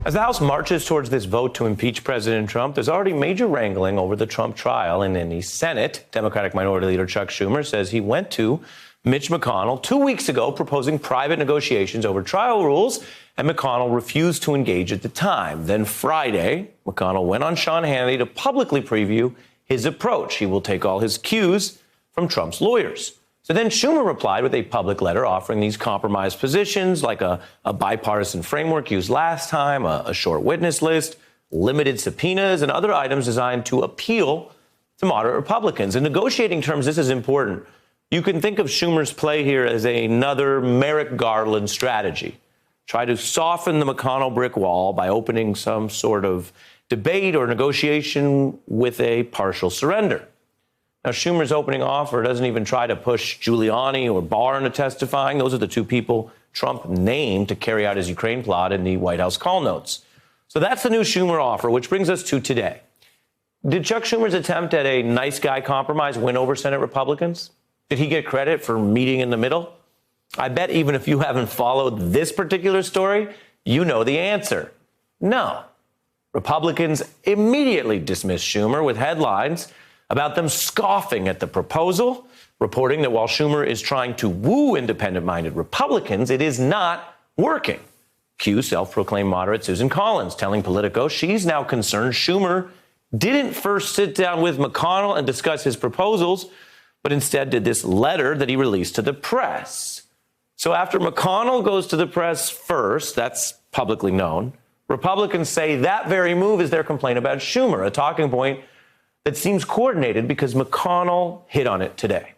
As the House marches towards this vote to impeach President Trump, there's already major wrangling over the Trump trial. And in the Senate, Democratic Minority Leader Chuck Schumer says he went to Mitch McConnell 2 weeks ago proposing private negotiations over trial rules, and McConnell refused to engage at the time. Then Friday, McConnell went on Sean Hannity to publicly preview his approach. He will take all his cues from Trump's lawyers. So then Schumer replied with a public letter offering these compromise positions like a bipartisan framework used last time, a short witness list, limited subpoenas, and other items designed to appeal to moderate Republicans. In negotiating terms, this is important. You can think of Schumer's play here as another Merrick Garland strategy. Try to soften the McConnell brick wall by opening some sort of debate or negotiation with a partial surrender. Now, Schumer's opening offer doesn't even try to push Giuliani or Barr into testifying. Those are the two people Trump named to carry out his Ukraine plot in the White House call notes. So that's the new Schumer offer, which brings us to today. Did Chuck Schumer's attempt at a nice guy compromise win over Senate Republicans? Did he get credit for meeting in the middle? I bet even if you haven't followed this particular story, you know the answer. No. Republicans immediately dismissed Schumer with headlines about them scoffing at the proposal, reporting that while Schumer is trying to woo independent-minded Republicans, it is not working. Cue self-proclaimed moderate Susan Collins telling Politico she's now concerned Schumer didn't first sit down with McConnell and discuss his proposals, but instead did this letter that he released to the press. So after McConnell goes to the press first, that's publicly known, Republicans say that very move is their complaint about Schumer, a talking point that seems coordinated because McConnell hit on it today.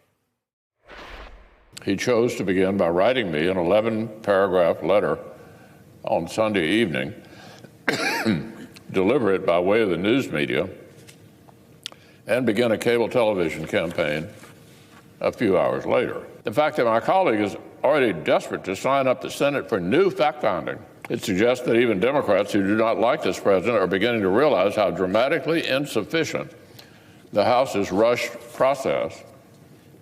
He chose to begin by writing me an 11-paragraph letter on Sunday evening, deliver it by way of the news media, and begin a cable television campaign a few hours later. The fact that my colleague is already desperate to sign up the Senate for new fact-finding, it suggests that even Democrats who do not like this president are beginning to realize how dramatically insufficient the House's rushed process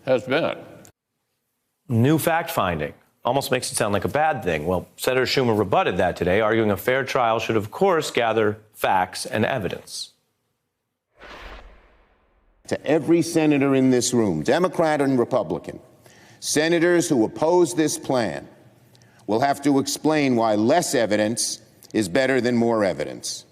has been. New fact-finding almost makes it sound like a bad thing. Well, Senator Schumer rebutted that today, arguing a fair trial should, of course, gather facts and evidence. To every senator in this room, Democrat and Republican, senators who oppose this plan will have to explain why less evidence is better than more evidence.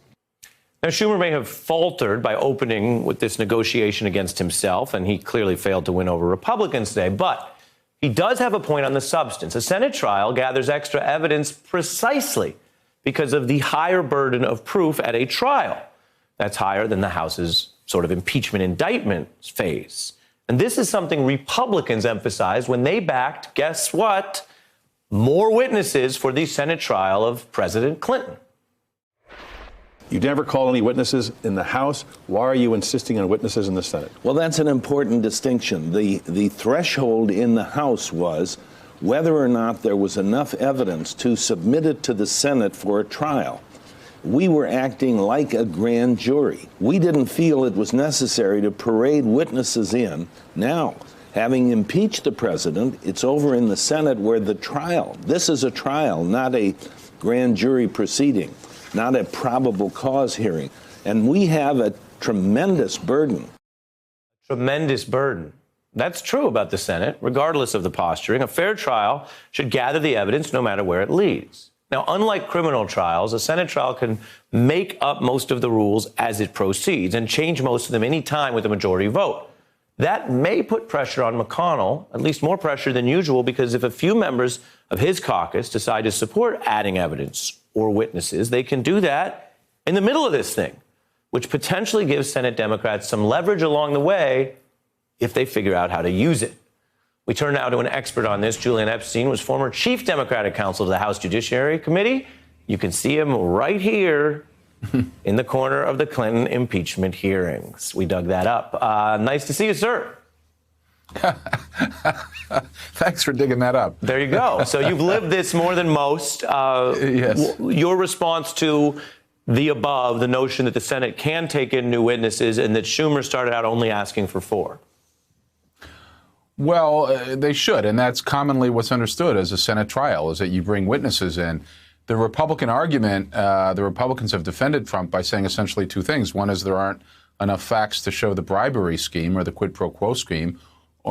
Now, Schumer may have faltered by opening with this negotiation against himself, and he clearly failed to win over Republicans today, but he does have a point on the substance. A Senate trial gathers extra evidence precisely because of the higher burden of proof at a trial. That's higher than the House's sort of impeachment indictment phase. And this is something Republicans emphasized when they backed, guess what, more witnesses for the Senate trial of President Clinton. You never call any witnesses in the House. Why are you insisting on witnesses in the Senate? Well, that's an important distinction. The threshold in the House was whether or not there was enough evidence to submit it to the Senate for a trial. We were acting like a grand jury. We didn't feel it was necessary to parade witnesses in. Now, having impeached the president, it's over in the Senate where the trial, this is a trial, not a grand jury proceeding, not a probable cause hearing. And we have a tremendous burden. Tremendous burden. That's true about the Senate, regardless of the posturing. A fair trial should gather the evidence no matter where it leads. Now, unlike criminal trials, a Senate trial can make up most of the rules as it proceeds and change most of them any time with a majority vote. That may put pressure on McConnell, at least more pressure than usual, because if a few members of his caucus decide to support adding evidence or witnesses, they can do that in the middle of this thing, which potentially gives Senate Democrats some leverage along the way if they figure out how to use it. We turn now to an expert on this. Julian Epstein was former chief Democratic counsel to the House Judiciary Committee. You can see him right here in the corner of the Clinton impeachment hearings. We dug that up. Nice to see you, sir. Thanks for digging that up. There you go. So you've lived this more than most. Yes. Your response to the above, the notion that the Senate can take in new witnesses and that Schumer started out only asking for 4. Well, they should, and that's commonly what's understood as a Senate trial, is that you bring witnesses in. the Republican argument, the Republicans have defended Trump by saying essentially two things. One is there aren't enough facts to show the bribery scheme or the quid pro quo scheme.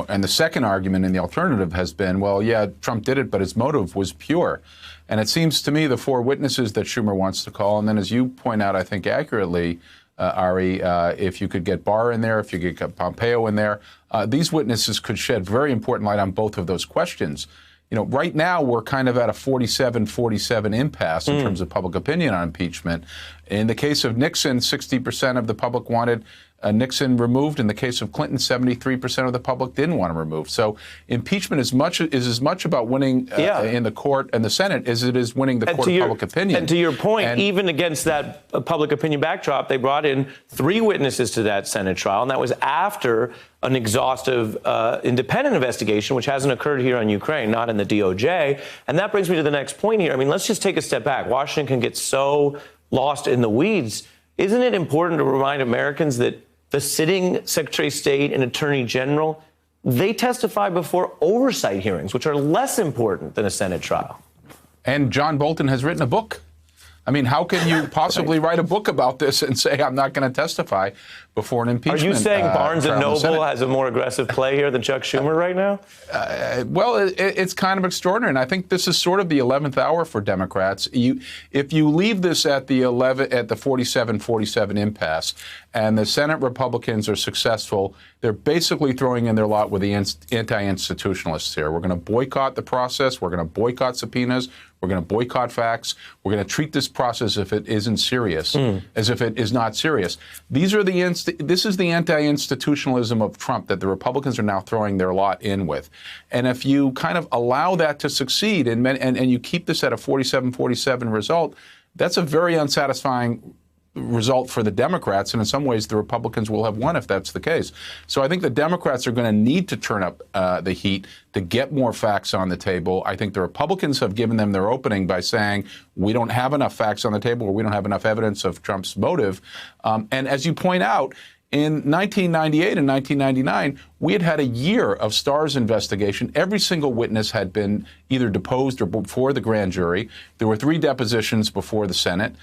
And the second argument in the alternative has been, well, yeah, Trump did it, but his motive was pure. And it seems to me the four witnesses that Schumer wants to call, and then as you point out, I think accurately, Ari, if you could get Barr in there, if you could get Pompeo in there, these witnesses could shed very important light on both of those questions. You know, right now we're kind of at a 47-47 impasse in terms of public opinion on impeachment. In the case of Nixon, 60% of the public wanted Nixon removed. In the case of Clinton, 73% of the public didn't want him removed. So impeachment is as much about winning in the court and the Senate as it is winning the court of public opinion. And to your point, even against that public opinion backdrop, they brought in 3 witnesses to that Senate trial, and that was after an exhaustive independent investigation, which hasn't occurred here on Ukraine, not in the DOJ. And that brings me to the next point here. I mean, let's just take a step back. Washington can get so lost in the weeds. Isn't it important to remind Americans that the sitting Secretary of State and Attorney General, they testify before oversight hearings, which are less important than a Senate trial? And John Bolton has written a book. I mean, how can you possibly write a book about this and say, I'm not going to testify before an impeachment? Are you saying Barnes and trial in the Noble Senate? has a more aggressive play here than Chuck Schumer right now? Well, it's kind of extraordinary, and I think this is sort of the 11th hour for Democrats. If you leave this at the 47-47 impasse, and the Senate Republicans are successful, they're basically throwing in their lot with the anti-institutionalists here. We're going to boycott the process. We're going to boycott subpoenas. We're going to boycott facts. We're going to treat this process as if it isn't serious, as if it is not serious. This is the anti-institutionalism of Trump that the Republicans are now throwing their lot in with. And if you kind of allow that to succeed and you keep this at a 47-47 result, that's a very unsatisfying result for the Democrats, and in some ways the Republicans will have won if that's the case. So I think the Democrats are going to need to turn up the heat to get more facts on the table. I think the Republicans have given them their opening by saying we don't have enough facts on the table, or we don't have enough evidence of Trump's motive. And as you point out, in 1998 and 1999, we had a year of Starr's investigation. Every single witness had been either deposed or before the grand jury. There were 3 depositions before the Senate.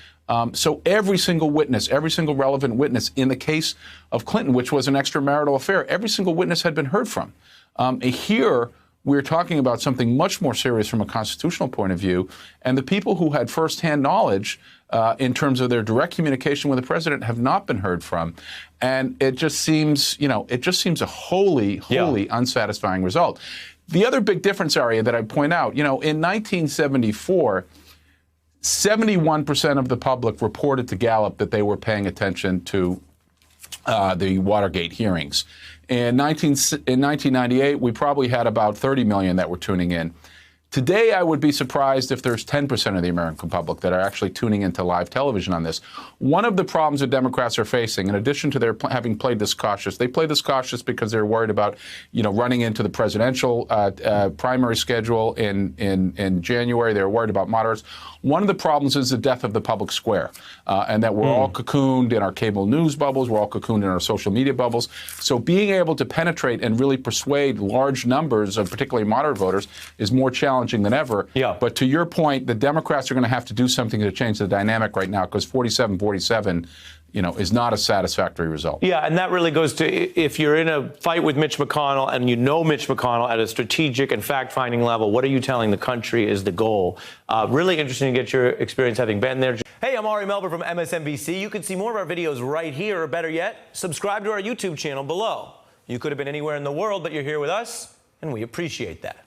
So every single witness, every single relevant witness in the case of Clinton, which was an extramarital affair, every single witness had been heard from. Here, we're talking about something much more serious from a constitutional point of view, and the people who had firsthand knowledge in terms of their direct communication with the president have not been heard from. And it just seems, a wholly unsatisfying result. The other big difference area that I point out, in 1974, 71% of the public reported to Gallup that they were paying attention to the Watergate hearings. In 1998, we probably had about 30 million that were tuning in. Today, I would be surprised if there's 10% of the American public that are actually tuning into live television on this. One of the problems that Democrats are facing, in addition to their having played this cautious, they play this cautious because they're worried about, running into the presidential primary schedule in January. They're worried about moderates. One of the problems is the death of the public square, and that we're all cocooned in our cable news bubbles. We're all cocooned in our social media bubbles. So being able to penetrate and really persuade large numbers of particularly moderate voters is more challenging than ever. Yeah. But to your point, the Democrats are going to have to do something to change the dynamic right now, because 47-47, is not a satisfactory result. Yeah, and that really goes to, if you're in a fight with Mitch McConnell and you know Mitch McConnell at a strategic and fact-finding level, what are you telling the country is the goal? Really interesting to get your experience having been there. Hey, I'm Ari Melber from MSNBC. You can see more of our videos right here, or better yet, subscribe to our YouTube channel below. You could have been anywhere in the world, but you're here with us, and we appreciate that.